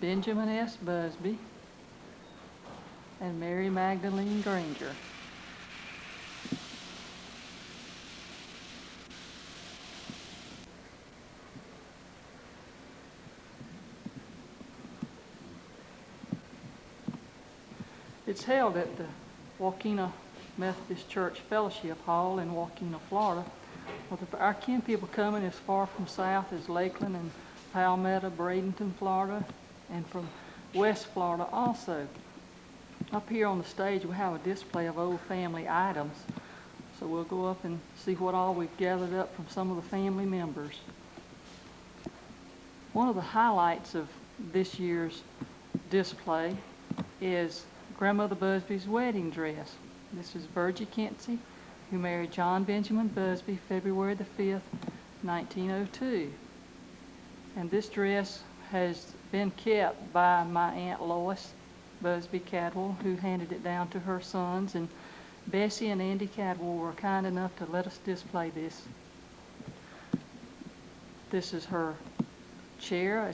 Benjamin S. Buzbee and Mary Magdalene Granger. It's held at the Waukena Methodist Church Fellowship Hall in Waukena, Florida. With our kin people coming as far from south as Lakeland and Palmetto, Bradenton, Florida, and from West Florida also. Up here on the stage we have a display of old family items. So we'll go up and see what all we've gathered up from some of the family members. One of the highlights of this year's display is Grandmother Buzbee's wedding dress. This is Virgie Kinsey, who married John Benjamin Buzbee February the 5th, 1902. And this dress has been kept by my Aunt Lois Buzbee Cadwell, who handed it down to her sons, and Bessie and Andy Cadwell were kind enough to let us display this. This is her chair.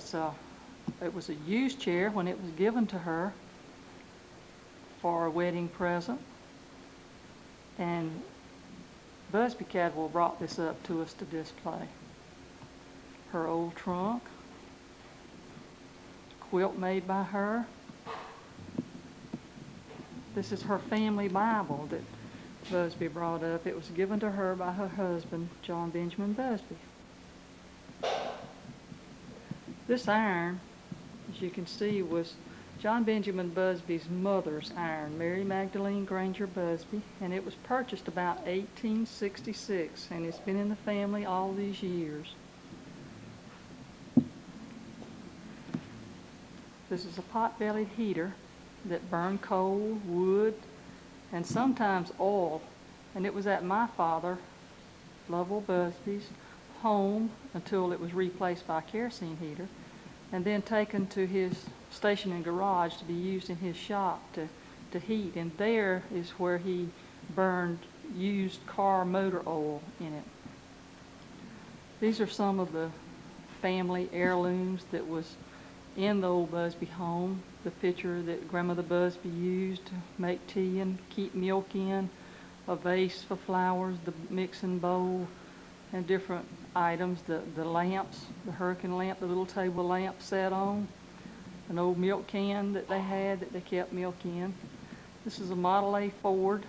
It was a used chair when it was given to her for a wedding present, and Buzbee Cadwell brought this up to us to display. Her old trunk, quilt made by her. This is her family Bible that Buzbee brought up. It was given to her by her husband, John Benjamin Buzbee. This iron, as you can see, was John Benjamin Buzbee's mother's iron, Mary Magdalene Granger Buzbee, and it was purchased about 1866, and it's been in the family all these years. This is a pot-bellied heater that burned coal, wood, and sometimes oil, and it was at my father, Lovell Buzbee's, home until it was replaced by a kerosene heater, and then taken to his station and garage to be used in his shop to heat, and there is where he burned used car motor oil in it. These are some of the family heirlooms that was in the old Buzbee home. The pitcher that Grandmother Buzbee used to make tea and keep milk in, a vase for flowers, the mixing bowl, and different items, the lamps, the hurricane lamp, the little table lamp sat on, an old milk can that they had that they kept milk in. This is a Model A Ford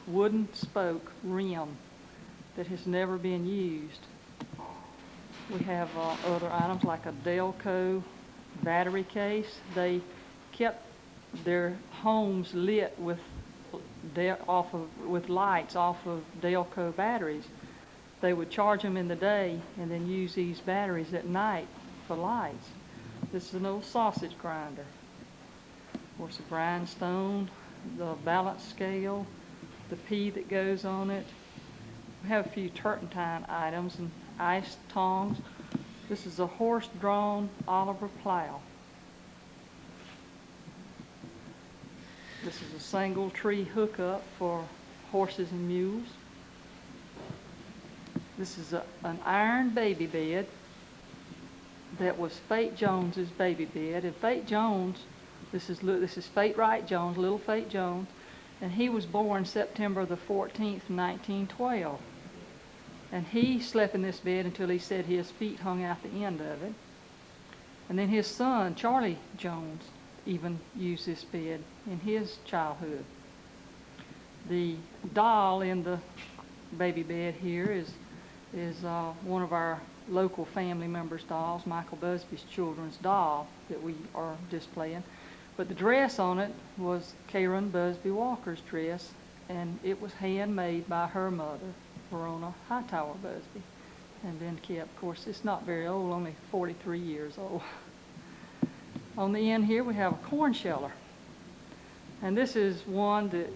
wooden spoke rim that has never been used. We have other items like a Delco battery case. They kept their homes lit with lights off of Delco batteries. They would charge them in the day and then use these batteries at night for lights. This is an old sausage grinder. Of course, a grindstone, the balance scale, the pea that goes on it. We have a few turpentine items and ice tongs. This is a horse-drawn Oliver plow. This is a single tree hookup for horses and mules. This is an iron baby bed that was Fate Jones's baby bed. And Fate Jones, this is Fate Wright Jones, little Fate Jones, and he was born September the 14th, 1912. And he slept in this bed until he said his feet hung out the end of it. And then his son, Charlie Jones, even used this bed in his childhood. The doll in the baby bed here is one of our local family members' dolls, Michael Buzbee's children's doll that we are displaying. But the dress on it was Karen Buzbee Walker's dress, and it was handmade by her mother, Verona Hightower Buzbee, and been kept. Of course, it's not very old, only 43 years old. On the end here we have a corn sheller, and this is one that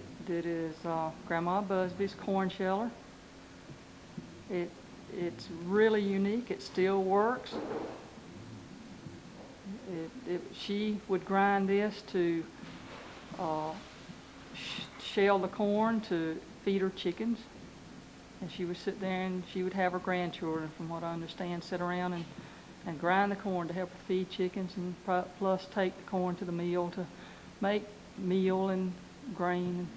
is Grandma Buzbee's corn sheller. It's really unique. It still works. She would grind this to shell the corn to feed her chickens, and she would sit there and she would have her grandchildren, from what I understand, sit around and grind the corn to help her feed chickens, and plus take the corn to the mill to make meal and grain.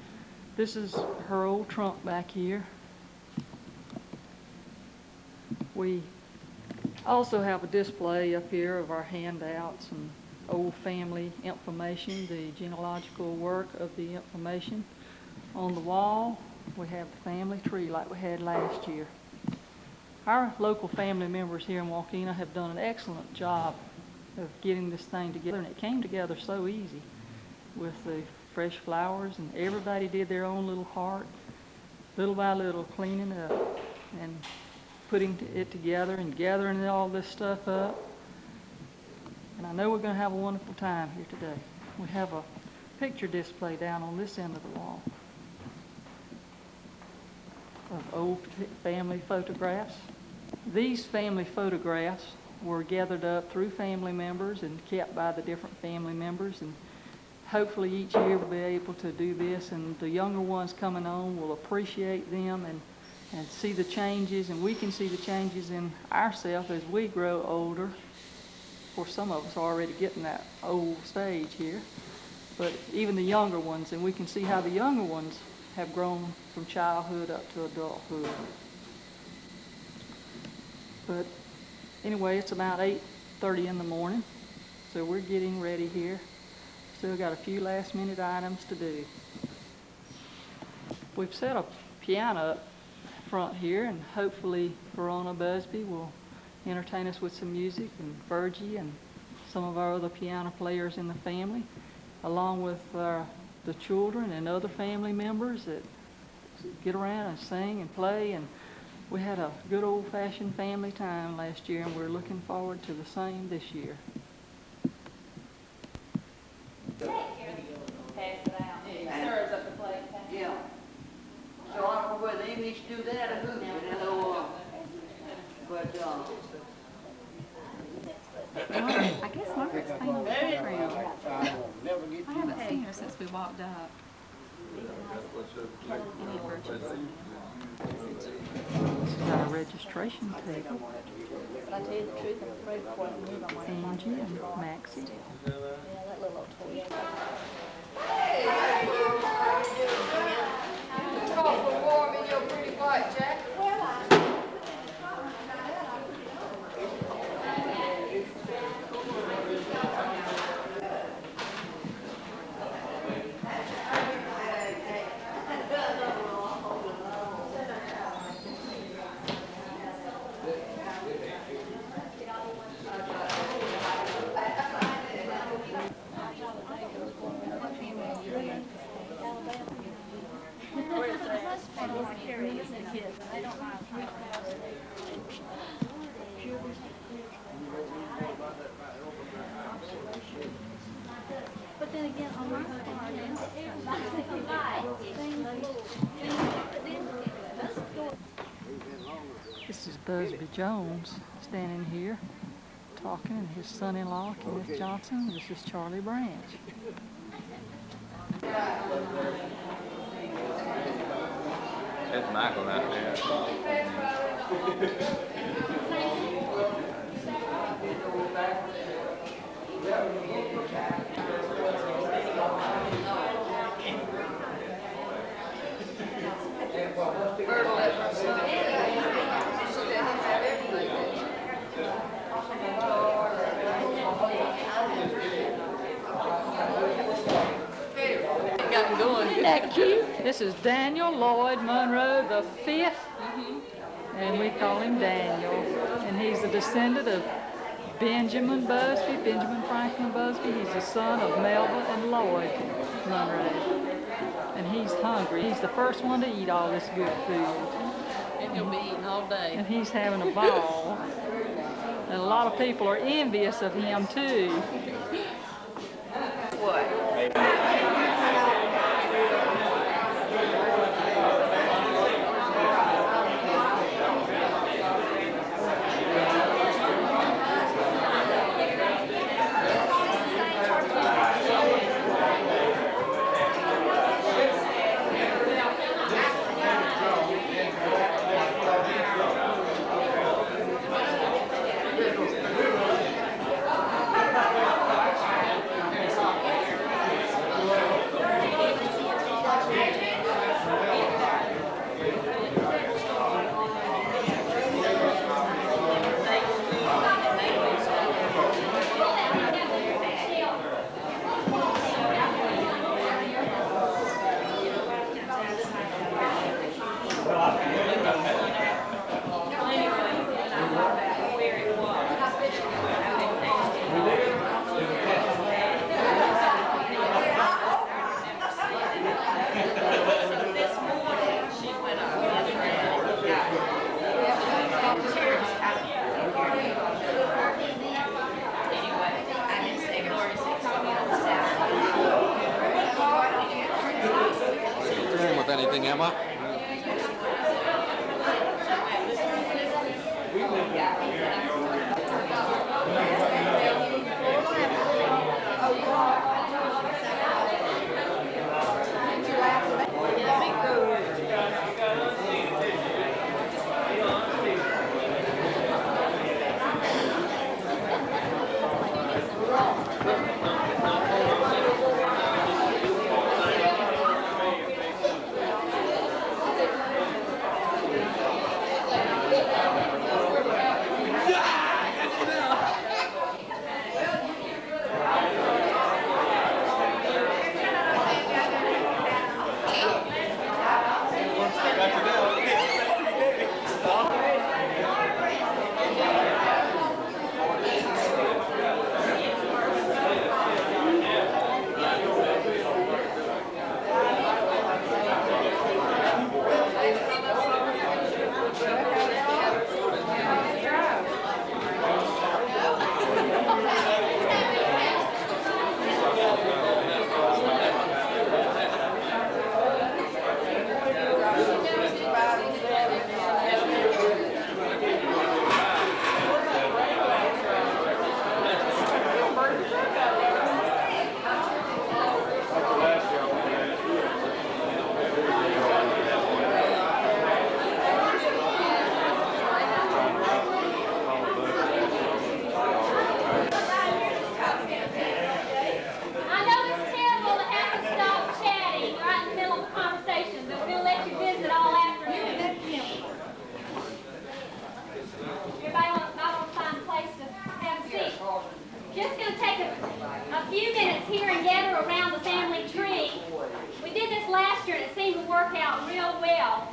This is her old trunk back here. We also have a display up here of our handouts and old family information, the genealogical work of the information. On the wall, we have the family tree like we had last year. Our local family members here in Waukena have done an excellent job of getting this thing together, and it came together so easy with the fresh flowers, and everybody did their own little part, little by little, cleaning up and putting it together and gathering all this stuff up. And I know we're going to have a wonderful time here today. We have a picture display down on this end of the wall of old family photographs. These family photographs were gathered up through family members and kept by the different family members, and hopefully each year we'll be able to do this, and the younger ones coming on will appreciate them and see the changes, and we can see the changes in ourselves as we grow older. Of course, some of us are already getting that old stage here, but even the younger ones, and we can see how the younger ones have grown from childhood up to adulthood. But anyway, it's about 8:30 in the morning, so we're getting ready here. Still got a few last minute items to do. We've set a piano up front here, and hopefully Verona Buzbee will entertain us with some music, and Virgie and some of our other piano players in the family, along with the children and other family members that get around and sing and play. And we had a good old-fashioned family time last year, and we're looking forward to the same this year. Pass it out. Serves up the plate. Yeah. So I don't know whether they need to do that or who, you know, but, I guess Margaret's playing on the background. I haven't seen her since we walked up. This is our registration table. I tell you the truth, I'm afraid before I move, I want to Angie and Maxie. Yeah, that little old toy. It's awful warm in your pretty white jacket. But then again, on my This is Buzbee Jones standing here talking, and his son-in-law, Kenneth Johnson. This is Charlie Branch. That's Michael out there. Isn't that cute? This is Daniel Lloyd Monroe the fifth, and we call him Daniel. And he's a descendant of Benjamin Buzbee, Benjamin Franklin Buzbee. He's the son of Melba and Lloyd Monroe. And he's hungry. He's the first one to eat all this good food. And he'll be eating all day. And he's having a ball. And a lot of people are envious of him too. what? Grandma. I know it's terrible to have to stop chatting right in the middle of a conversation, but we're going to let you visit all afternoon. Everybody want to find a place to have a seat. Just going to take a few minutes here and gather around the family tree. We did this last year and it seemed to work out real well.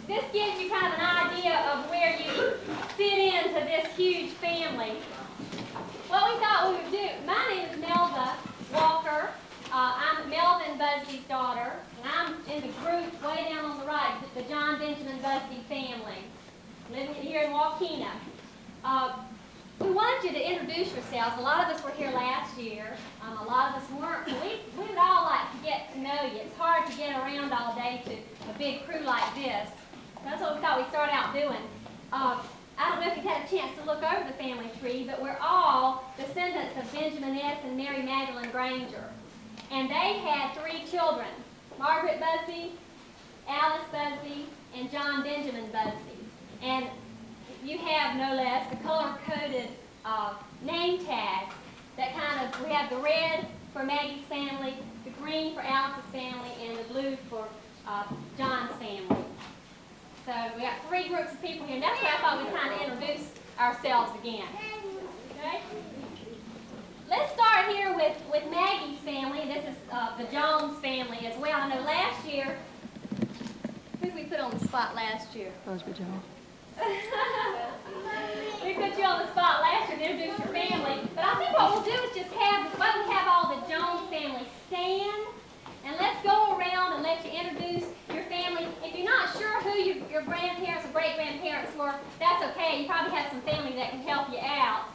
This gives you kind of an idea of where you fit into this huge family. What we thought we would do, my name is Melva Walker. I'm Melvin Buzbee's daughter, and I'm in the group way down on the right, the John Benjamin Buzbee family, living here in Waukena. We wanted you to introduce yourselves. A lot of us were here last year. A lot of us weren't. We would all like to get to know you. It's hard to get around all day to a big crew like this. That's what we thought we'd start out doing. I don't know if you've had a chance to look over the family tree, but we're all descendants of Benjamin S. and Mary Magdalene Granger. And they had 3 children, Margaret Buzbee, Alice Buzbee, and John Benjamin Buzbee. And you have, no less, the color-coded name tag that we have the red for Maggie's family, the green for Alice's family, and the blue for John's family. So we got 3 groups of people here, and that's why I thought we'd kind of introduce ourselves again. Okay? Let's start here with Maggie's family. This is the Jones family as well. I know last year, who did we put on the spot last year? Buzbee Jones. We put you on the spot last year to introduce your family. But I think what we'll do is just have all the Jones family stand, and let's go around and let you introduce your family. If you're not sure who your grandparents or great-grandparents were, that's okay. You probably have some family that can help you out.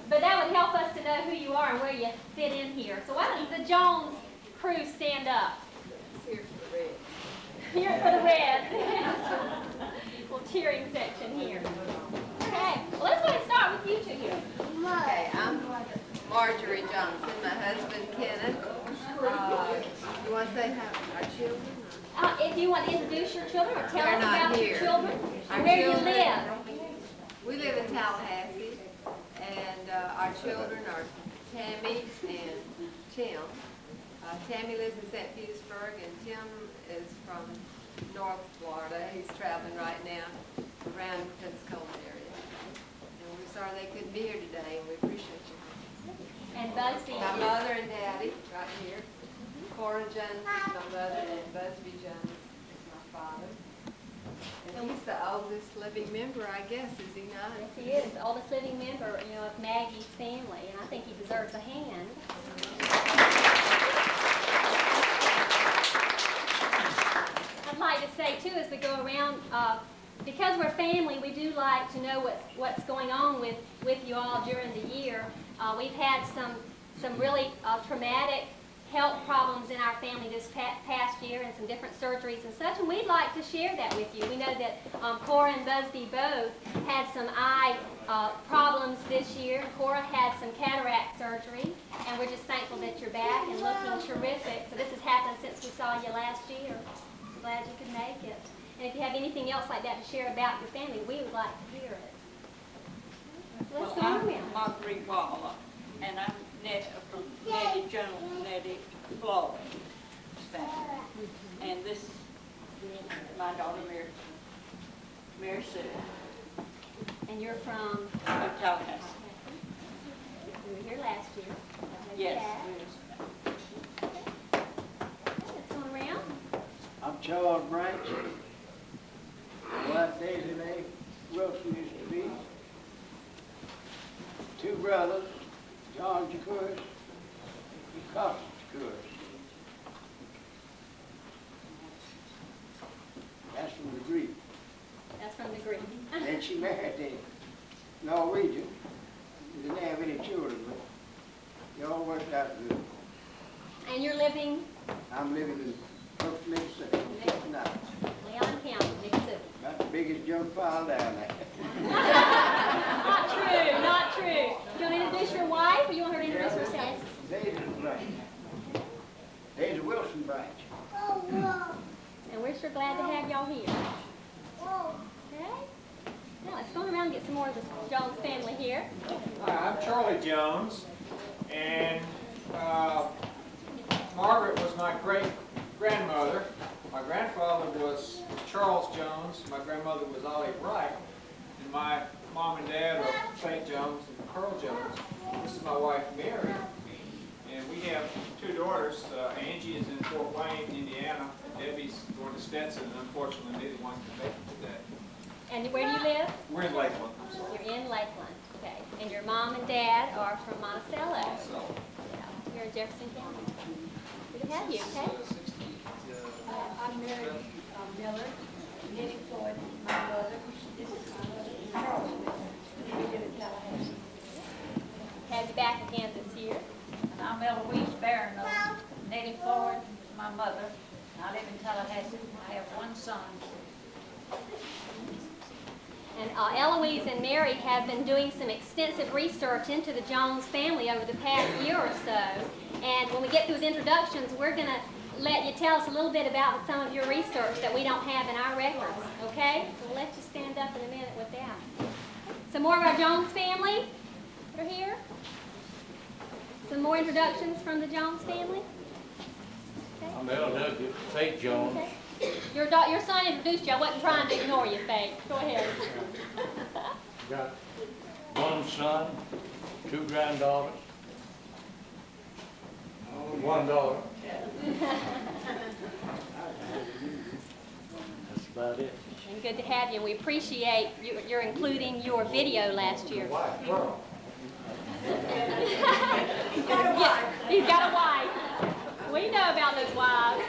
But that would help us to know who you are and where you fit in here. So why don't the Jones crew stand up? Here's the red. Here for the red. Little cheering section here. Okay, well, let's go ahead and start with you 2 here. Okay, I'm Marjorie Johnson, my husband Kenneth. You want to say how our children? If you want to introduce your children or tell They're us not about here. your children, Our and where you children- live. We live in Tallahassee, and our children are Tammy and Tim. Tammy lives in St. Petersburg, and Tim is from North Florida. He's traveling right now around the Pensacola area. And we're sorry they couldn't be here today, and we appreciate you. And Buzbee My is- mother and daddy, right here. Cora Jones is my mother, and Buzbee Jones is my father. And he's the oldest living member, I guess, is he not? Yes, he is the oldest living member, of Maggie's family, and I think he deserves a hand. I'd like to say too, as we go around, because we're family, we do like to know what's going on with you all during the year. We've had some really traumatic health problems in our family this past year and some different surgeries and such, and we'd like to share that with you. We know that Cora and Buzbee both had some eye problems this year. Cora had some cataract surgery, and we're just thankful that you're back and looking terrific. So this has happened since we saw you last year. I'm glad you could make it. And if you have anything else like that to share about your family, we would like to hear it. Let's go I'm around. Marguerite Waller, and I'm from Nettie Jones, Nettie Flores family. And this is my daughter, Mary Sue, And you're from? Tallahassee. You were here last year. Yes. Let's go around. I'm Charles Branch. My wife Daisy Mae Wilson used to be. Two brothers, John Jacouris and Costa Jacouris. That's from the Greek. That's from the Greek. Then she married a Norwegian. They didn't have any children, but it all worked out good. And you're living I'm living in Brooks, Mississippi. Leon County, Mississippi. Got the biggest junk pile down there. Not true, not true. Do you want to introduce your wife, or you want her to introduce herself? Daisy Branch. Daisy Wilson Branch. And we're sure glad to have y'all here. Okay? Now let's go around and get some more of the Jones family here. Hi, I'm Charlie Jones, and Margaret was my great-grandmother. My grandfather was Charles Jones, my grandmother was Ollie Wright, and my mom and dad are St. Jones and Pearl Jones. This is my wife, Mary, and we have two daughters. Angie is in Fort Wayne, Indiana. Debbie's going to Stetson, and unfortunately neither one can make it today. And where do you live? We're in Lakeland. I'm sorry. You're in Lakeland. Okay. And your mom and dad are from Monticello. So, Yeah. You're in Jefferson County. Good to have you, okay? I'm Mary Miller, Nettie Floyd, my mother. This is my mother, Charles Miller. We live in Tallahassee. Have you back again this year. And I'm Eloise Barron, Nettie Floyd, my mother. I live in Tallahassee. I have one son. And Eloise and Mary have been doing some extensive research into the Jones family over the past year or so. And when we get through the introductions, we're going to let you tell us a little bit about some of your research that we don't have in our records, okay? We'll let you stand up in a minute with that. Some more of our Jones family that are here. Some more introductions from the Jones family. Okay. I'm L.W. Faith Jones. Okay. Your son introduced you. I wasn't trying to ignore you, Faith. Go ahead. Got one son, two granddaughters, one daughter. That's about it. And good to have you. And we appreciate your including your video last year. He's got a wife. We know about those wives.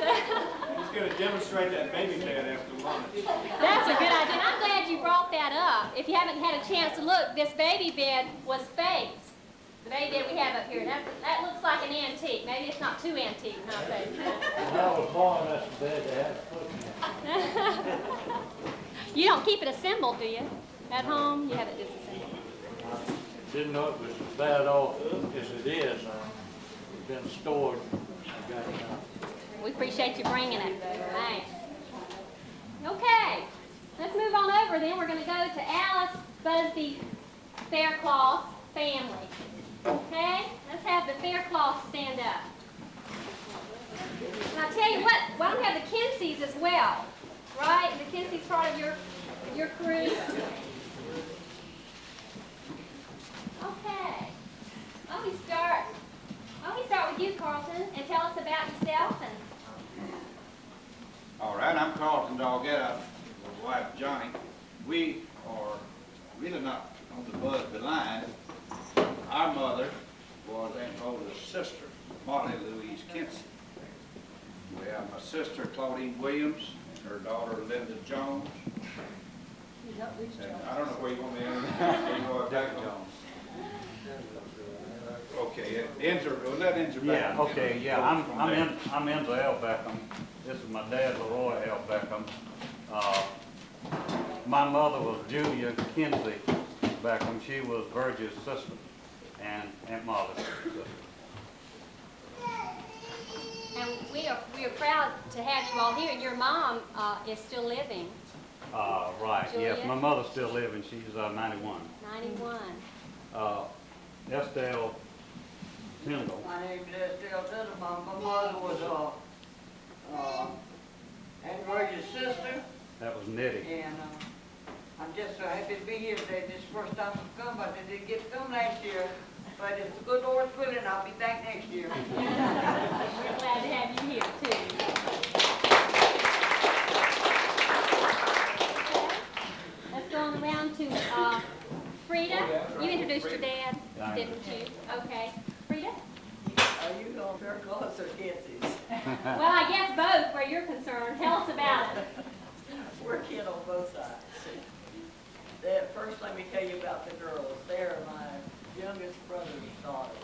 he's going to demonstrate that baby bed after lunch. That's a good idea. And I'm glad you brought that up. If you haven't had a chance to look, this baby bed was Faith's. The baby bed we have up here. That looks like an antique. Maybe it's not too antique, huh, Faith? When I was born, that's the bed they had to put in. You don't keep it assembled, do you? At home, you have it disassembled. I didn't know it was as bad off as it is. It's been stored. I got it now. We appreciate you bringing it. Thanks. Okay, let's move on over then. We're going to go to Alice Buzbee Faircloth family. Okay, let's have the Faircloths stand up. And I'll tell you what, why don't we have the Kinseys as well? Right? The Kinseys part of your crew. Okay. Why don't we start with you, Carlton, and tell us about yourself and All right, I'm Carlton Doggett, with wife Johnny. We are really not on the Buzbee line. Our mother was Aunt Rhoda's sister, Molly Louise Kinsey. We have my sister Claudine Williams, her daughter Linda Jones. And I don't know where you want me in. You go Jack Jones. Okay, was that Injur Beckham? Yeah, okay, yeah, I'm Enzo L. Beckham. This is my dad, Leroy L. Beckham. My mother was Julia Kinsey Beckham. She was Virgil's sister and Aunt Molly's sister. And we are proud to have you all here. And your mom is still living. Right, yes, Julia? my mother's still living. She's 91. 91. Estelle Tyndall. My name is Estelle Tindall. My mother was Aunt Virgil's sister, That was Nettie. and I'm just so happy to be here today. This is the first time I've come, but I didn't get to come last year. But if the good Lord's willing, I'll be back next year. We're glad to have you here, too. Let's go on around to Frida. You introduced your dad, didn't you? Okay. Frida? Are you on fair cause or Kansas? Well, I guess both where you're concerned. Tell us about it. We're kin on both sides. First, let me tell you about the girls. They're my youngest brother's daughters.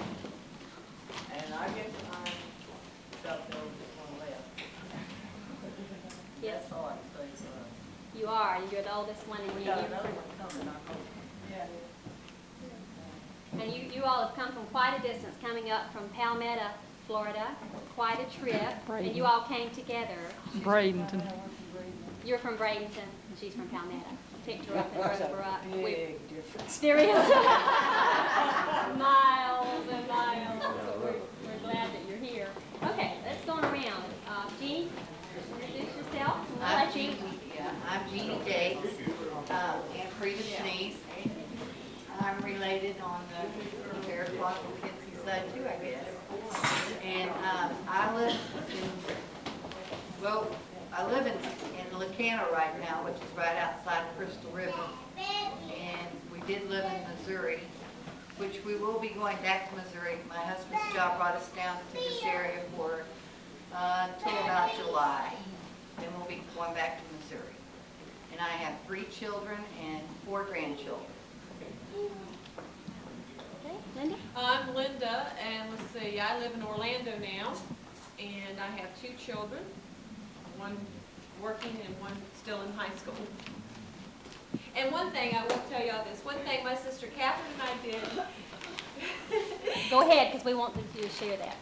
And I guess I'm about the oldest one left. Yes. That's all I can say for us. You are. You're the oldest one, and We you. got another one coming, I hope. Yeah. And you all have come from quite a distance, coming up from Palmetto, Florida. Quite a trip. And you all came together. Bradenton. You're from Bradenton, and she's from Palmetto. Picked her up and drove her up. Big difference. There is. Miles and miles. So we're glad that you're here. Okay, let's go on around. Jeannie, introduce yourself. And we'll let you. I'm Jeannie Gates, Aunt Frida's niece. I'm related on the Fair Clock Kinsey side too, I guess. And I live in Licana right now, which is right outside Crystal River. And we did live in Missouri, which we will be going back to Missouri. My husband's job brought us down to this area for until about July. Then we'll be going back to Missouri. And I have 3 children and 4 grandchildren. Okay, Linda? I'm Linda, and let's see, I live in Orlando now, and I have 2 children, one working and one still in high school. And one thing, I will tell y'all this, one thing my sister Catherine and I did. Go ahead, because we want you to share that.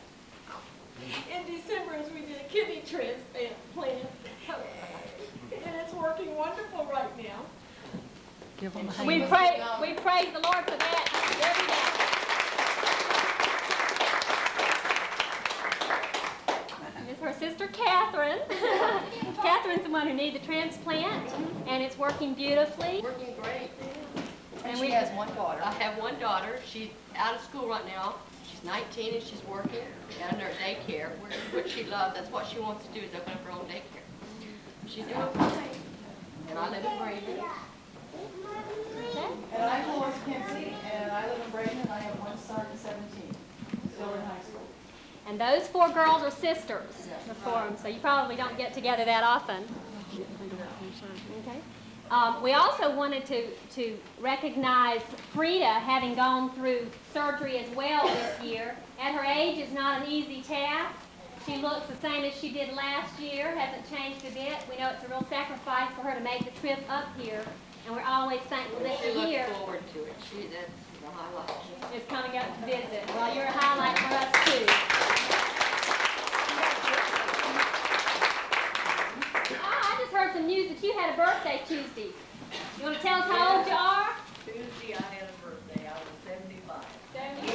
In December, as we did a kidney transplant plan, and it's working wonderful right now. Give them a We hand. praise the Lord for that every day. It's her sister Catherine. Catherine's the one who needed the transplant, and it's working beautifully. Working great. And she has 1 daughter. I have 1 daughter. She's out of school right now. She's 19 and she's working at her daycare. What she loves, that's what she wants to do, is open up her own daycare. She's doing fine. And I live in Bradenton. And I'm Lois Kinsey, and I live in Bradenton, and I have 1 son, 17, still in high school. And those 4 girls are sisters, the 4 of them, so you probably don't get together that often. Okay. We also wanted to recognize Frida having gone through surgery as well this year. At her age, it's not an easy task. She looks the same as she did last year, hasn't changed a bit. We know it's a real sacrifice for her to make the trip up here, and we're always thankful that She you're here. looks forward to it. That's the highlight. Is coming up to visit. Well, you're a highlight for us too. I just heard some news that you had a birthday Tuesday. You want to tell us how old you are? Tuesday, I had a birthday. I was 75. 75.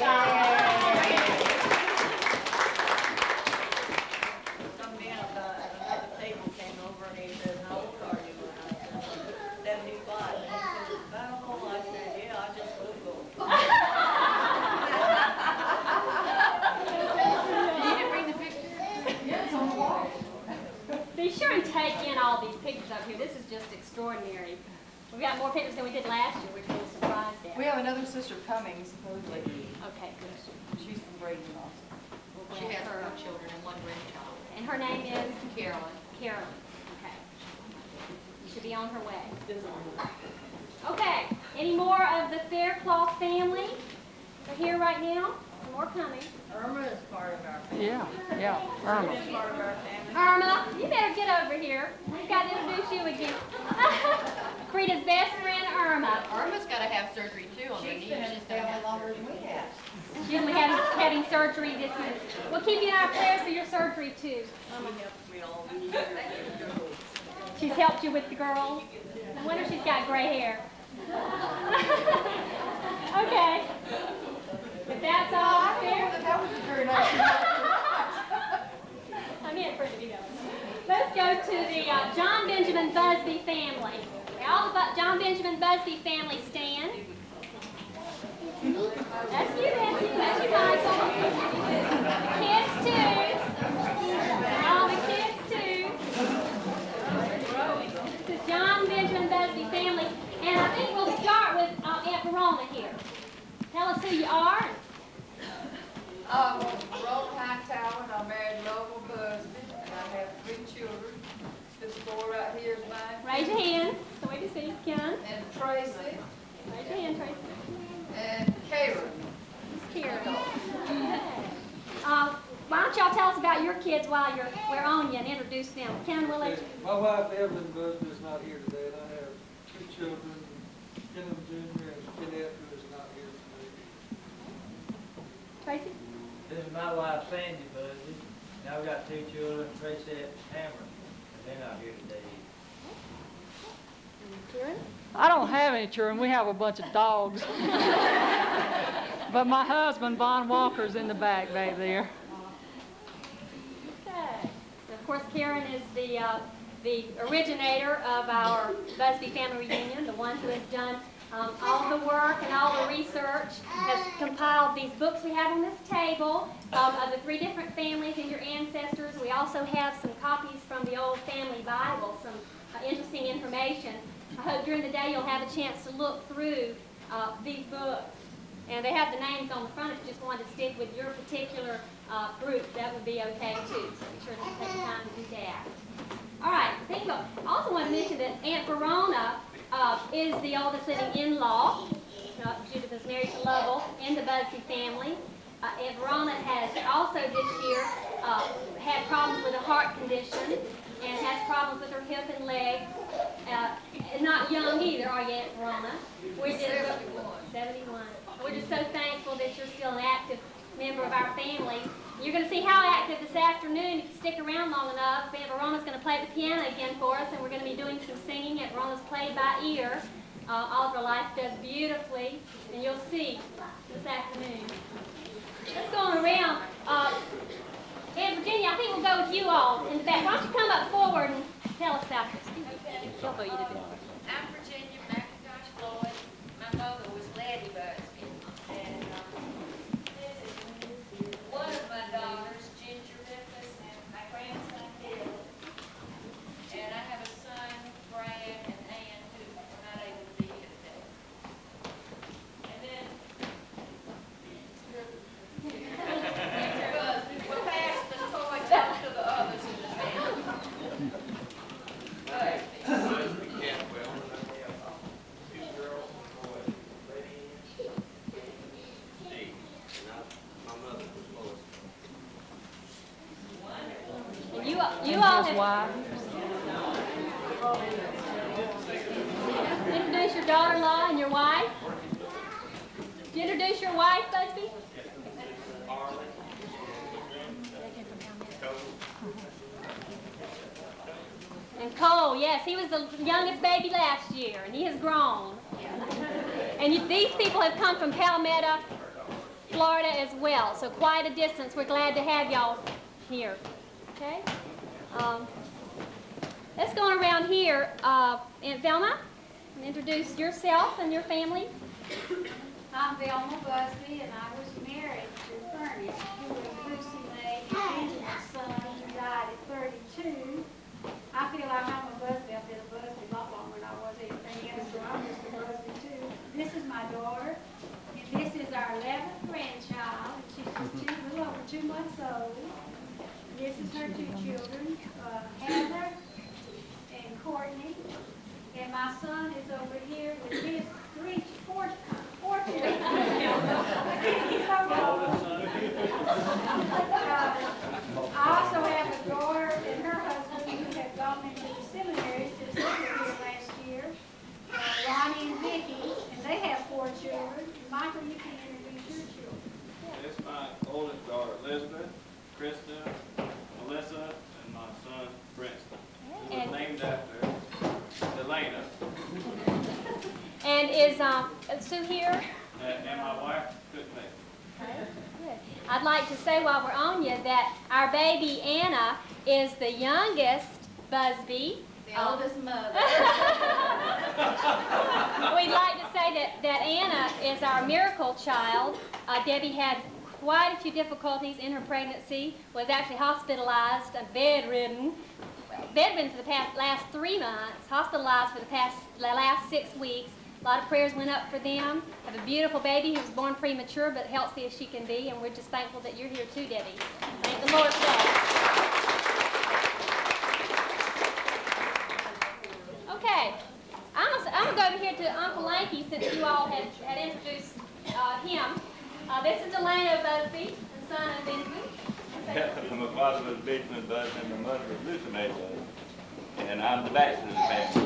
Some man at another table came over and he said, "How old are you?" And I said, 75. And he said, "Oh," I said, "Yeah, I just look old." You didn't bring the picture? Yeah, it's on the wall. Be sure and take in all these pictures up here. This is just extraordinary. We've got more pictures than we did last year, which we were surprised at. We have another sister coming, supposedly. Okay, good. She's from Bradenton also. She has 4 children and 1 grandchild. And her name is? Carolyn. Carolyn. Okay. You should be on her way. Okay. Any more of the Faircloth family? They're here right now? Some more coming. Irma is part of our family. Yeah, yeah, Irma. She's part of our family. Irma, you better get over here. We've got to introduce you again. Frida's best friend, Irma. Irma's got to have surgery too on her knee. She's been in the family longer than we have. She'll be having surgery this month. We'll keep you in our prayers for your surgery too. Irma helps me all the years. She's helped you with the girls. No wonder she's got gray hair. Okay. If that's all fair. That was a very nice I'm in for it to be done. Let's go to the John Benjamin Buzbee family. All the John Benjamin Buzbee family stand. That's you, Betsy. That's you, Michael. The kids too. All the kids too. This is John Benjamin Buzbee family. And I think we'll start with Aunt Verona here. Tell us who you are. I'm Verona Hightower, and I'm married to Lovell Buzbee, and I have 3 children. This boy right here is mine. Raise your hand. So we can see you, Ken. And Tracy. Raise your hand, Tracy. And Karen. Miss Karen. Why don't y'all tell us about your kids while we're on you and introduce them. Ken, we'll let you. My wife Evelyn Buzbee is not here today, and I have 2 children, Kenneth Jr. and Kenneth, who is not here today. Tracy? This is my wife Sandy Buzbee, and I've got 2 children, Tracy and Cameron, and they're not here today. Karen? I don't have any children. We have a bunch of dogs. But my husband, Von Walker's in the back there. Okay. And of course, Karen is the originator of our Buzbee Family Reunion, the one who has done all the work and all the research, has compiled these books we have on this table of the 3 different families and your ancestors. We also have some copies from the old family Bible, some interesting information. I hope during the day you'll have a chance to look through these books. And they have the names on the front. If you just wanted to stick with your particular group, that would be okay too. So be sure to take the time to do that. All right. I also want to mention that Aunt Verona is the oldest living in-law. Judith is married to Lovell in the Buzbee family. Aunt Verona has also this year had problems with a heart condition and has problems with her hip and leg. Not young either, are you, Aunt Verona? We're just 71. We're just so thankful that you're still an active member of our family. You're going to see how active this afternoon if you stick around long enough. Aunt Verona's going to play the piano again for us, and we're going to be doing some singing. Aunt Verona's played by ear. All of her life does beautifully, and you'll see this afternoon. Let's go on around. Aunt Virginia, I think we'll go with you all in the back. Why don't you come up forward and tell us about this? She'll throw you to do. I'm Virginia McIntosh Floyd. My mother was Laddie Buzbee. And this is one of my daughters, Ginger Memphis, and my grandson, Bill. And I have a son, Brad, and Ann, who are not able to be here today. And then, we'll pass the torch on to the others in the family. You all have introduce your daughter-in-law and your wife. Did you introduce your wife, Buzbee? And Cole, yes, he was the youngest baby last year, and he has grown. And these people have come from Palmetto, Florida as well, so quite a distance. We're glad to have y'all here. Okay? Let's go on around here. Aunt Velma, introduce yourself and your family. I'm Velma Buzbee, and I was married to Furnace, who was Lucy May Benjamin's son, who died at 32. I feel like I'm a Buzbee. I've been a Buzbee a lot longer than I was anything else, so I'm just a Buzbee too. This is my daughter, and this is our 11th grandchild. She's just a little over 2 months old. This is her 2 children, Heather and Courtney. And my son is over here with his 4 children. He's over I also have a daughter and her husband who have gone into the seminaries just here last year, Ronnie and Vicki, and they have 4 children. Michael, you can introduce your children. It's my oldest daughter, Elizabeth, Krista, Melissa, and my son, Princeton, who was named after Delana. And is Sue here? And my wife couldn't make it. I'd like to say while we're on you that our baby Anna is the youngest Buzbee. The oldest mother. We'd like to say that Anna is our miracle child. Debbie had quite a few difficulties in her pregnancy, was actually hospitalized and bedridden for the last 3 months, hospitalized for the last 6 weeks. A lot of prayers went up for them. Have a beautiful baby who was born premature but healthy as she can be, and we're just thankful that you're here too, Debbie. Thank the Lord for that. Okay, I'm gonna go over here to Uncle Lanky since you all had introduced him. This is Delano Buzbee, the son of Benjamin. My father was Benjamin Buzz and my mother was Lucy Mae Buzz. And I'm the bachelor of the family.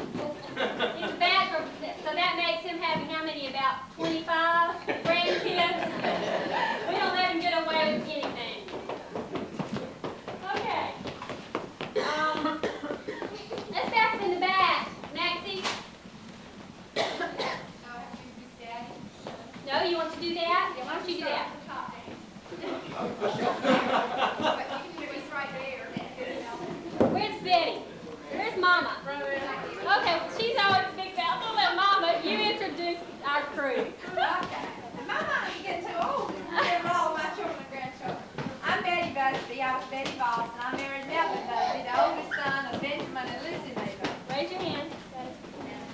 He's a bachelor, so that makes him having how many? About 25 grandkids? We don't let him get away with anything. Okay. Let's back in the back. Maxie? No, you want to do that? Yeah, why don't you do that? Where's Betty? Where's Mama? Okay, she's always a big mouth. Don't let Mama, you introduce our crew. Okay. My mom's getting too old to remember all my children and grandchildren. I'm Betty Buzbee. I was Betty Boss, and I married Melvin Buzbee, the oldest son of Benjamin and Lucy Mae Buzbee. Raise your hand.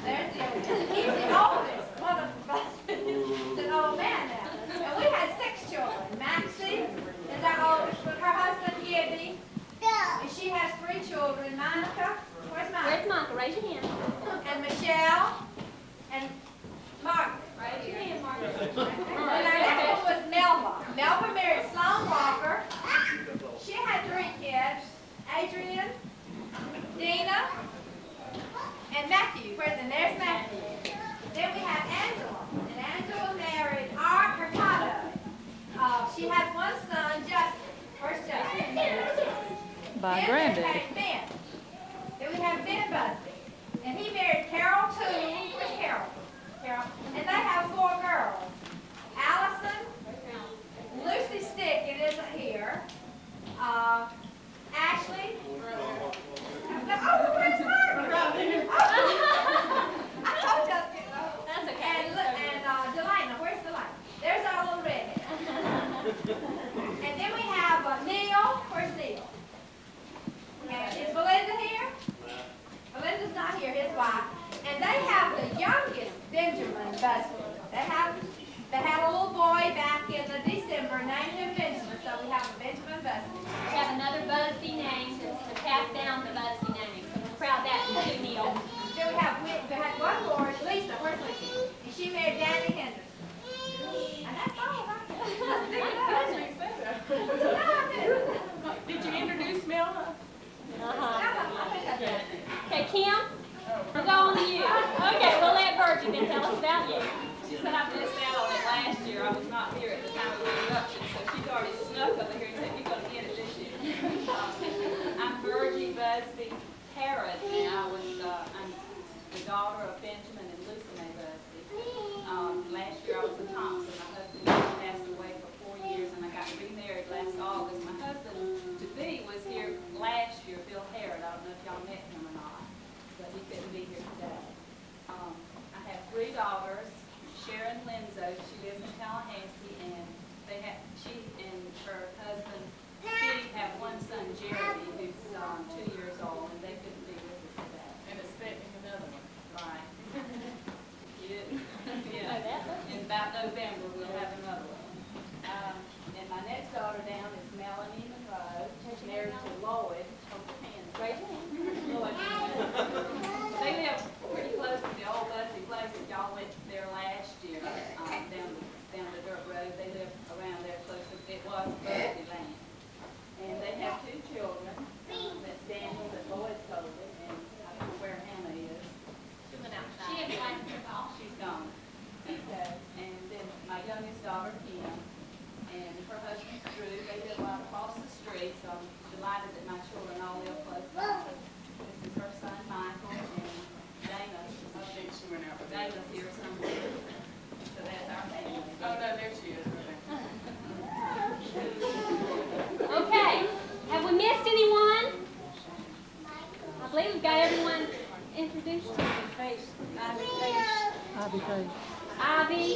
There's the oldest. He's the oldest. One of the Buzbees. He's an old man now. And we had 6 children. Maxie is our oldest, with her husband Gibby. And she has 3 children. Monica. Where's Monica? Where's Monica? Raise your hand. And Michelle. And Margaret. Raise your hand, Margaret. And our next one was Melba. Melba married Sloan Walker. She had 3 kids. Adrian, Dina, and Matthew. There's Matthew. Then we have Angela. And Angela married Art Mercado. She has 1 son, Justin. Where's Justin? By Then granddaddy. we have Ben. Then we have Ben Buzbee. And he married Carol Toole. Where's Carol? Carol. And they have 4 girls. Allison, Lucy Stickett isn't here. Ashley. Oh, where's Margaret? I told you. That's okay. And Delina. Where's Delina? There's our little redhead. And then we have Neil. Where's Neil? And is Belinda here? Belinda's not here, his wife. And they have the youngest Benjamin Buzbee. They had a little boy back in December named him Benjamin, so we have a Benjamin Buzbee. We have another Buzbee name to pass down the Buzbee name. So we're proud of that too, Neil. Then we had 1 more, Lisa. Where's Lisa? And she married Danny Henderson. And that's all right. Did you introduce Melba? Okay, Kim, we'll go on to you. Okay, we'll let Virgie then tell us about you. She said I missed out on it last year. I was not here at the time of the eruption, so she's already snuck over here and said, you're going to get it this year. I'm Virgie Buzbee Harrod, and I'm the daughter of Benjamin and Lucy Mae Buzbee. Last year I was a Thompson. My husband passed away for 4 years, and I got remarried last August. My husband-to-be was here last year, Bill Harrod. I don't know if y'all met him or not, but he couldn't be here today. I have 3 daughters. Sharon Linzo, she lives in Tallahassee, and she and her husband Steve have 1 son, Jeremy, who's 2 years old, and they couldn't be with us today. And expecting another one. Right. Yeah. In about November, we'll have another one. And my next daughter down is Melanie Monroe, married to Lloyd. Hold your hands. Raise your hand. Lloyd. They live pretty close to the old Buzbee place that y'all went there last year, down the dirt road. They live around there close to, it was Buzbee she's gone. And then my youngest daughter, Kim, and her husband's Drew. They live right across the street, so I'm delighted that my children all live close by. This is her son, Michael, and Dana. I think she went out with Dana's here somewhere. So that's our family. Oh, no, there she is. Okay, have we missed anyone? I believe we've got everyone introduced. Ivy Page. Ivy?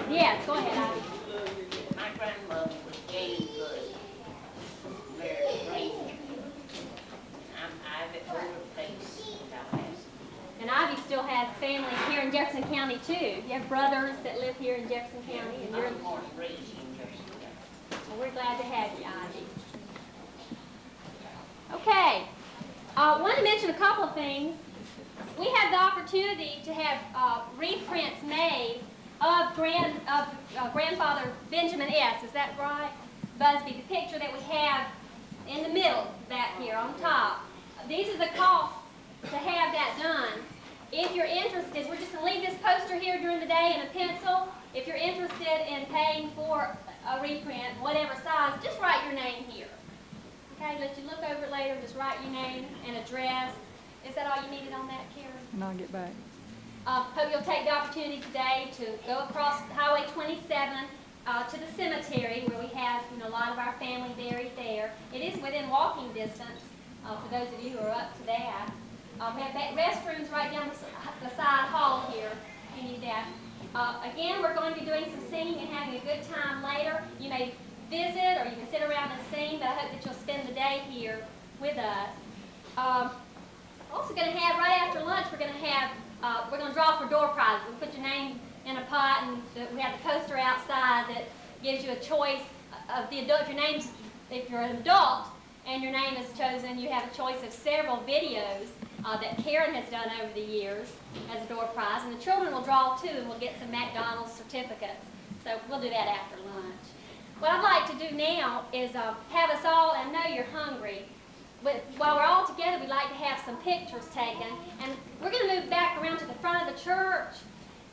Yes, go ahead, Ivy. My grandmother was Jane Buzbee, married Ray. I'm Ivy Overface, Tallahassee. And Ivy still has family here in Jefferson County too. You have brothers that live here in Jefferson County, and you're. I'm born and raised in Jefferson County. Well, we're glad to have you, Ivy. Okay, I want to mention a couple of things. We had the opportunity to have reprints made of grandfather Benjamin S. Is that right? Buzbee, the picture that we have in the middle back here on top. These are the costs to have that done. If you're interested, we're just going to leave this poster here during the day and a pencil. If you're interested in paying for a reprint, whatever size, just write your name here. Okay, let you look over it later, just write your name and address. Is that all you needed on that, Karen? And I'll get back. Hope you'll take the opportunity today to go across Highway 27 to the cemetery where we have a lot of our family buried there. It is within walking distance for those of you who are up to that. We have restrooms right down the side hall here if you need that. Again, we're going to be doing some singing and having a good time later. You may visit or you can sit around and sing, but I hope that you'll spend the day here with us. Also going to have, right after lunch, we're going to draw for door prizes. We put your name in a pot, and we have the poster outside that gives you a choice of the adult. Your name's, if you're an adult and your name is chosen, you have a choice of several videos that Karen has done over the years as a door prize, and the children will draw too, and we'll get some McDonald's certificates. So we'll do that after lunch. What I'd like to do now is have us all, and I know you're hungry, but while we're all together, we'd like to have some pictures taken, and we're going to move back around to the front of the church,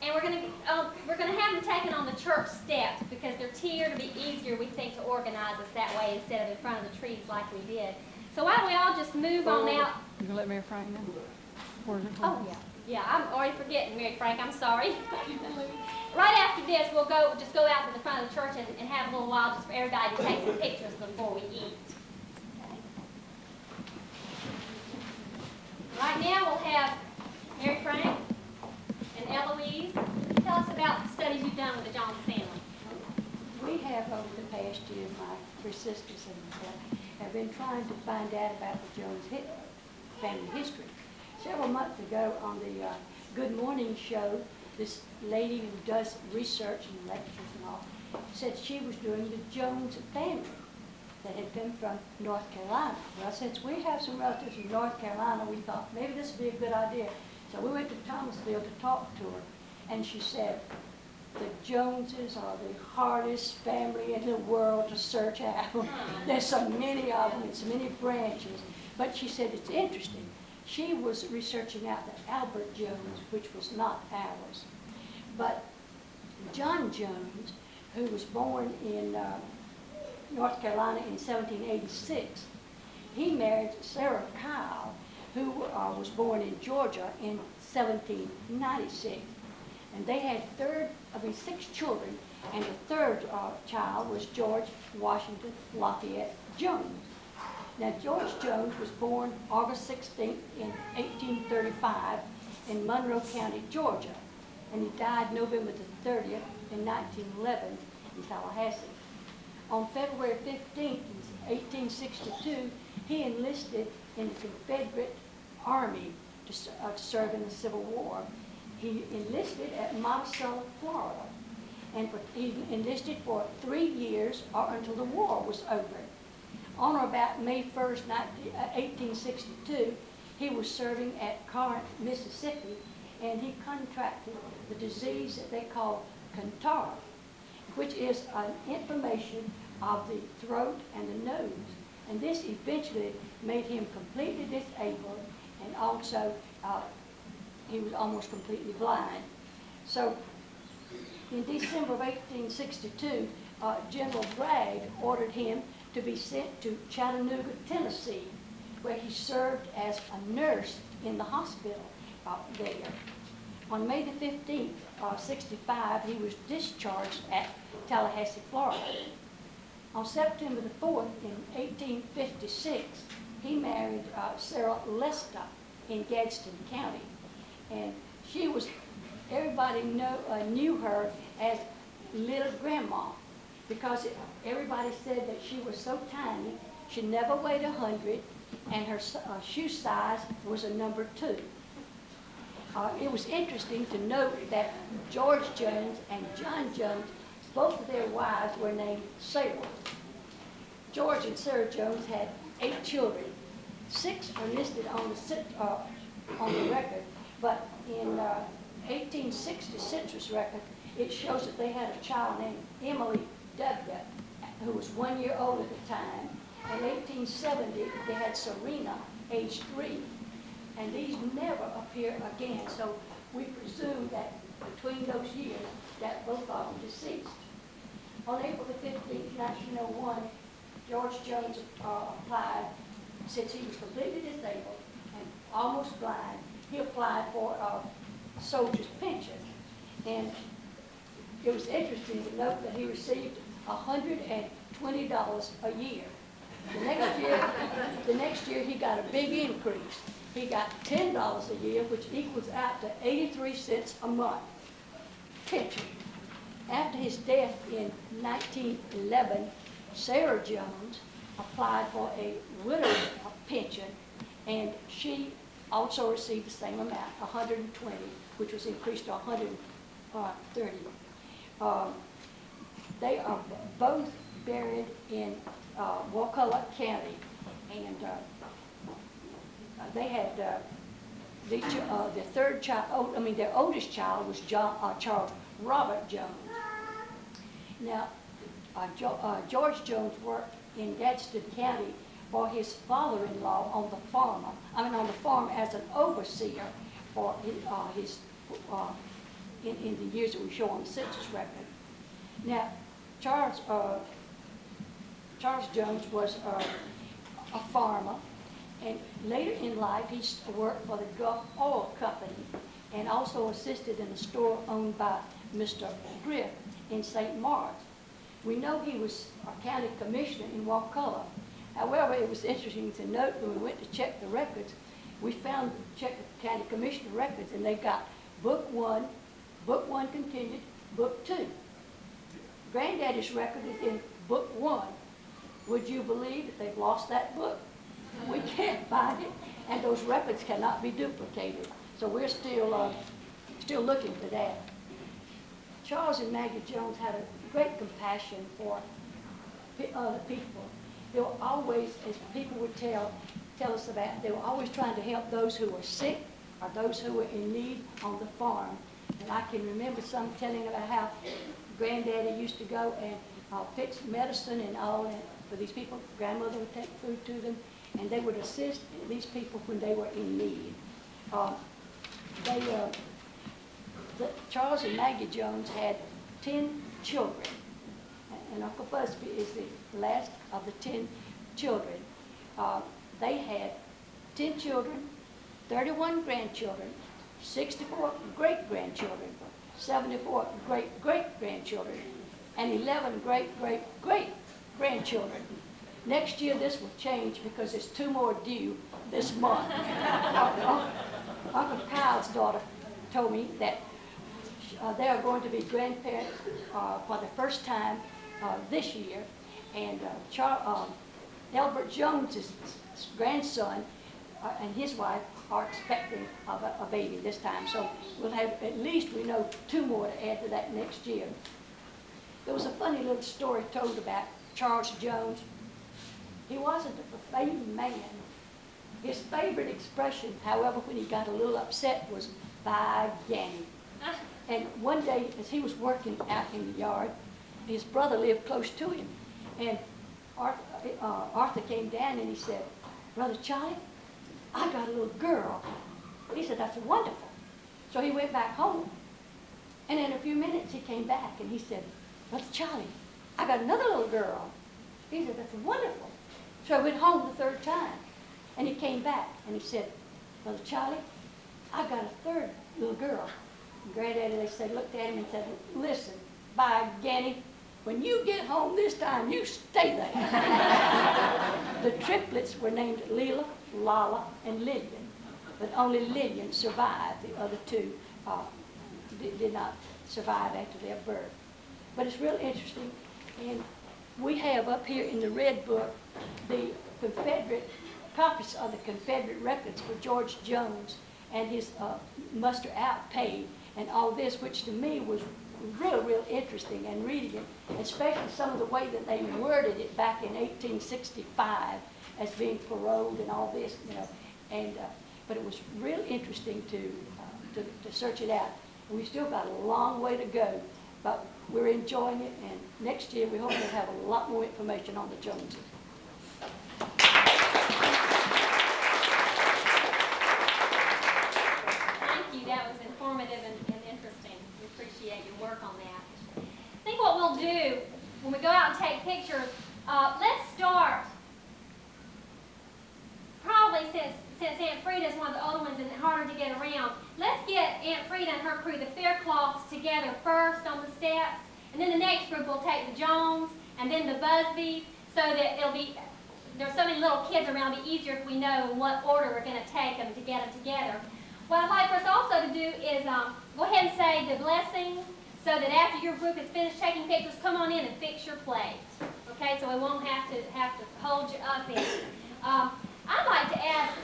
and we're going to have them taken on the church steps because they're tiered to be easier, we think, to organize us that way instead of in front of the trees like we did. So why don't we all just move on out? You gonna let Mary Frank know? Where's it Oh, yeah. Yeah, I'm already forgetting, Mary Frank. I'm sorry. Right after this, we'll just go out to the front of the church and have a little while just for everybody to take some pictures before we eat. Okay. Right now, we'll have Mary Frank and Eloise tell us about the studies you've done with the Jones family. We have, over the past year, my three sisters and myself, have been trying to find out about the Jones family history. Several months ago on the Good Morning show, this lady who does research and lectures and all said she was doing the Jones family that had come from North Carolina. Well, since we have some relatives in North Carolina, we thought maybe this would be a good idea. So we went to Thomasville to talk to her, and she said, the Joneses are the hardest family in the world to search out. There's so many of them and so many branches. But she said it's interesting. She was researching out the Albert Jones, which was not ours. But John Jones, who was born in North Carolina in 1786, he married Sarah Kyle, who was born in Georgia in 1796. And they had six children, and the third child was George Washington Lafayette Jones. Now, George Jones was born August 16th in 1835 in Monroe County, Georgia, and he died November the 30th in 1911 in Tallahassee. On February 15th, 1862, he enlisted in the Confederate Army to serve in the Civil War. He enlisted at Monticello, Florida, and he enlisted for 3 years or until the war was over. On or about May 1st, 1862, he was serving at Corinth, Mississippi, and he contracted the disease that they call catarrh, which is an inflammation of the throat and the nose. And this eventually made him completely disabled and also he was almost completely blind. So in December of 1862, General Bragg ordered him to be sent to Chattanooga, Tennessee, where he served as a nurse in the hospital there. On May the 15th, 65, he was discharged at Tallahassee, Florida. On September the 4th, in 1856, he married Sarah Lester in Gadsden County. And she was, everybody knew her as Little Grandma, because everybody said that she was so tiny, she never weighed 100, and her shoe size was a number 2. It was interesting to note that George Jones and John Jones, both of their wives were named Sarah. George and Sarah Jones had 8 children. 6 are listed on the record, but in 1860 census record, it shows that they had a child named Emily W., who was 1 year old at the time. In 1870, they had Serena, age 3. And these never appear again, so we presume that between those years, that both of them deceased. On April the 15th, 1901, George Jones applied, since he was completely disabled and almost blind, he applied for a soldier's pension. And it was interesting to note that he received $120 a year. The next year he got a big increase. He got $10 a year, which equals out to 83 cents a month pension. After his death in 1911, Sarah Jones applied for a widow's pension, and she also received the same amount, 120, which was increased to 130. They are both buried in Wakulla County, and they had the third child. Their oldest child was Charles Robert Jones. Now, George Jones worked in Gadsden County for his father-in-law on the farm as an overseer for in the years that we show on the census record. Now, Charles Jones was a farmer, and later in life he worked for the Gulf Oil Company and also assisted in a store owned by Mr. Griff in St. Mark's. We know he was a county commissioner in Wakulla. However, it was interesting to note when we went to check the records, we checked the county commissioner records, and they got book 1 continued, book 2. Granddaddy's record is in book 1. Would you believe that they've lost that book? We can't find it, and those records cannot be duplicated. So we're still looking for that. Charles and Maggie Jones had a great compassion for other people. They were always, as people would tell us about, they were always trying to help those who were sick or those who were in need on the farm. And I can remember some telling about how Granddaddy used to go and fix medicine and all that for these people. Grandmother would take food to them, and they would assist these people when they were in need. Charles and Maggie Jones had 10 children, and Uncle Buzbee is the last of the 10 children. They had 10 children, 31 grandchildren, 64 great-grandchildren, 74 great-great-grandchildren, and 11 great-great-great-grandchildren. Next year this will change because there's 2 more due this month. Uncle Kyle's daughter told me that they are going to be grandparents for the first time this year, and Elbert Jones' grandson and his wife are expecting a baby this time. So we'll have, at least we know, 2 more to add to that next year. There was a funny little story told about Charles Jones. He wasn't a profane man. His favorite expression, however, when he got a little upset was, "By Ganny." And one day, as he was working out in the yard, his brother lived close to him. And Arthur came down and he said, "Brother Charlie, I got a little girl." He said, "That's wonderful." So he went back home. And in a few minutes he came back and he said, Brother Charlie, I got another little girl. He said, that's wonderful. So I went home the third time. And he came back and he said, Brother Charlie, I got a third little girl. And Granddaddy, they said, looked at him and said, listen, by Ganny, when you get home this time, you stay there. The triplets were named Leela, Lala, and Lillian. But only Lillian survived. The other two did not survive after their birth. But it's real interesting. And we have up here in the Red Book the Confederate copies of the Confederate records for George Jones and his muster out pay and all this, which to me was real interesting, and reading it, especially some of the way that they worded it back in 1865 as being paroled and all this, you know. And but it was real interesting to search it out. And we still got a long way to go, but we're enjoying it, and next year we hope to have a lot more information on the Joneses. Thank you. That was informative and interesting. We appreciate your work on that. I think what we'll do when we go out and take pictures, let's start probably since Aunt Frida's one of the older ones and harder to get around, let's get Aunt Frida and her crew, the Faircloths, together first on the steps, and then the next group will take the Jones and then the Buzbees, so that it'll be, there's so many little kids around, it'll be easier if we know in what order we're going to take them to get them together. What I'd like for us also to do is go ahead and say the blessing, so that after your group is finished taking pictures, come on in and fix your plate. Okay, so we won't have to hold you up in it. I'd like to ask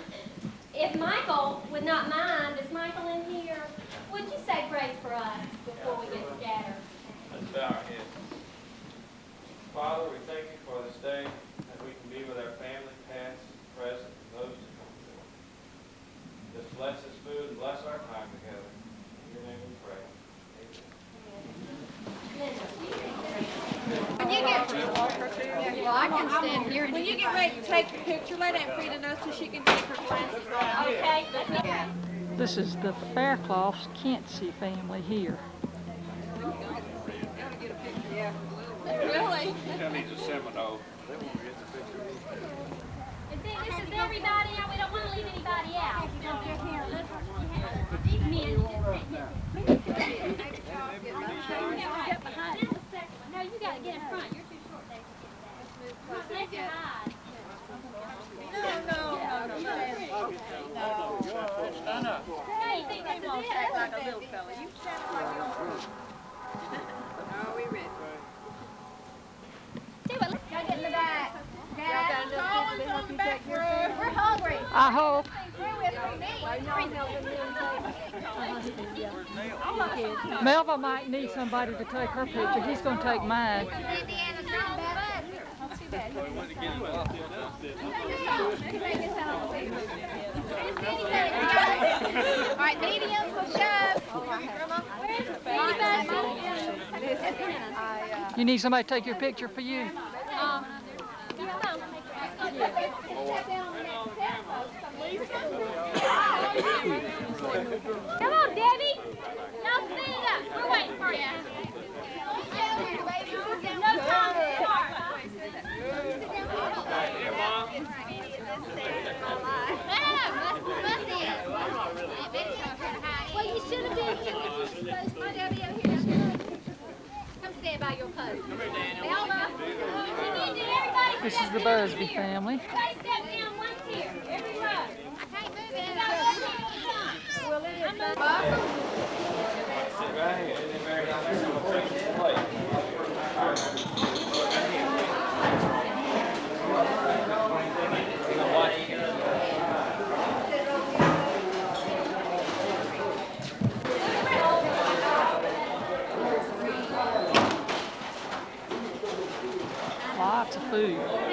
if Michael would not mind, is Michael in here? Would you say grace for us before we get scattered? Let's bow our heads. Father, we thank you for this day, that we can be with our family, past, present, and those to come. Just bless this food and bless our time together. In your name we pray. When you get, well, I can stand here. When you get ready to take your picture, let Aunt Frida know so she can take her glasses off. Okay. This is the Faircloths Kensey family here. Really? That needs a Seminole. This is everybody out. We don't want to leave anybody out. These men. Get behind. No, you got to get in front. You're too short, Dave. Let's get high. No. Stand up. Hey, you think this is it? Like a little fella. You stand like you're Are we ready? See what? Let's go get in the back. Dad, We're hungry. I hope. Melva might need somebody to take her picture. He's going to take mine. All right, mediums will shove. You need somebody to take your picture for you? Come on, Debbie. No, stand up. We're waiting for you. No time to start. Well, you should have been here when you supposed to. Debbie over here. Come stand by your post. Melba. This is the Buzbee family. Everybody step down one tier. Every row. I can't move it. Well, it is Sit right here. Isn't it very down there? I'm going to take this plate. Lots of food.